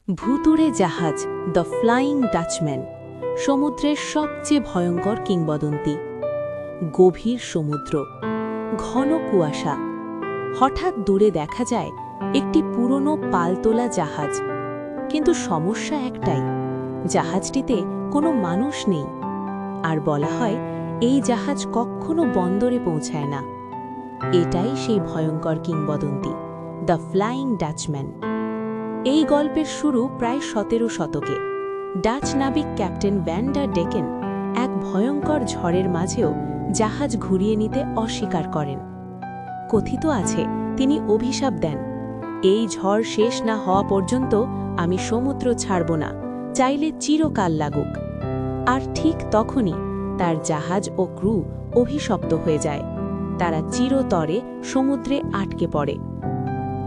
ভুতুড়ে জাহাজ the flying Dutchman সমুদ্রের সবচেয়ে ভয়ঙ্কর কিংবদন্তি। গভীর সমুদ্র, ঘন কুয়াশা, হঠাৎ দূরে দেখা যায় একটি পুরনো পালতোলা জাহাজ। কিন্তু সমস্যা একটাই, জাহাজটিতে কোনো মানুষ নেই। আর বলা হয় এই জাহাজ কখনো বন্দরে পৌঁছায় না। এটাই সেই ভয়ঙ্কর কিংবদন্তি, দ্য ফ্লাইং ডাচম্যান। এই গল্পের শুরু প্রায় 17 শতকে। ডাচ নাবিক ক্যাপ্টেন ভ্যান ডার ডেকেন এক ভয়ঙ্কর ঝড়ের মাঝেও জাহাজ ঘুরিয়ে নিতে অস্বীকার করেন। কথিত আছে তিনি অভিশাপ দেন, এই ঝড় শেষ না হওয়া পর্যন্ত আমি সমুদ্র ছাড়ব না, চাইলে চিরকাল লাগুক। আর ঠিক তখনই তার জাহাজ ও ক্রু অভিশপ্ত হয়ে যায়। তারা চিরতরে সমুদ্রে আটকে পড়ে।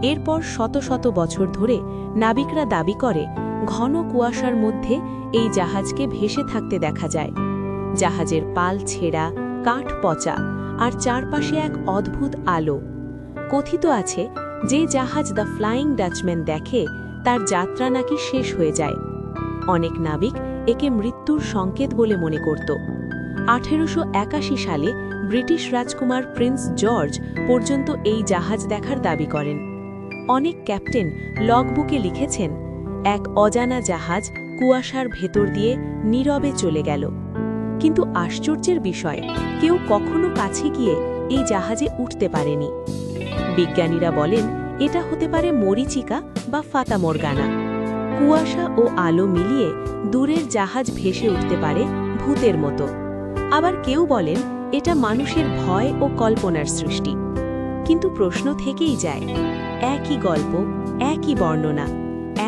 এরপর শত শত বছর ধরে নাবিকরা দাবি করে ঘন কুয়াশার মধ্যে এই জাহাজকে ভেসে থাকতে দেখা যায়। জাহাজের পাল ছেঁড়া, কাঠ পচা, আর চারপাশে এক অদ্ভুত আলো। কথিত আছে যে জাহাজ দ্য ফ্লাইং ডাচম্যান দেখে তার যাত্রা নাকি শেষ হয়ে যায়। অনেক নাবিক একে মৃত্যুর সংকেত বলে মনে করত। 1881 সালে ব্রিটিশ রাজকুমার প্রিন্স জর্জ পর্যন্ত এই জাহাজ দেখার দাবি করেন। অনেক ক্যাপ্টেন লগবুকে লিখেছেন, এক অজানা জাহাজ কুয়াশার ভেতর দিয়ে নীরবে চলে গেল। কিন্তু আশ্চর্যের বিষয়, কেউ কখনো কাছে গিয়ে এই জাহাজে উঠতে পারেনি। বিজ্ঞানীরা বলেন এটা হতে পারে মরীচিকা বা ফাতা মোরগানা। কুয়াশা ও আলো মিলিয়ে দূরের জাহাজ ভেসে উঠতে পারে ভূতের মতো। আবার কেউ বলেন এটা মানুষের ভয় ও কল্পনার সৃষ্টি। কিন্তু প্রশ্ন থেকেই যায়, একই গল্প, একই বর্ণনা,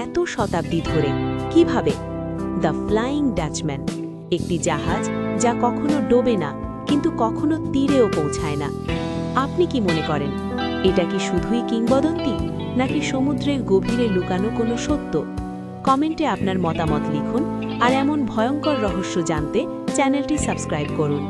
এত শতাব্দী ধরে কিভাবে? দ্য ফ্লাইং ডাচম্যান, একটি জাহাজ যা কখনো ডোবে না, কিন্তু কখনো তীরেও পৌঁছায় না। আপনি কি মনে করেন, এটা কি শুধুই কিংবদন্তি, নাকি সমুদ্রের গভীরে লুকানো কোনো সত্য? কমেন্টে আপনার মতামত লিখুন, আর এমন ভয়ঙ্কর রহস্য জানতে চ্যানেলটি সাবস্ক্রাইব করুন।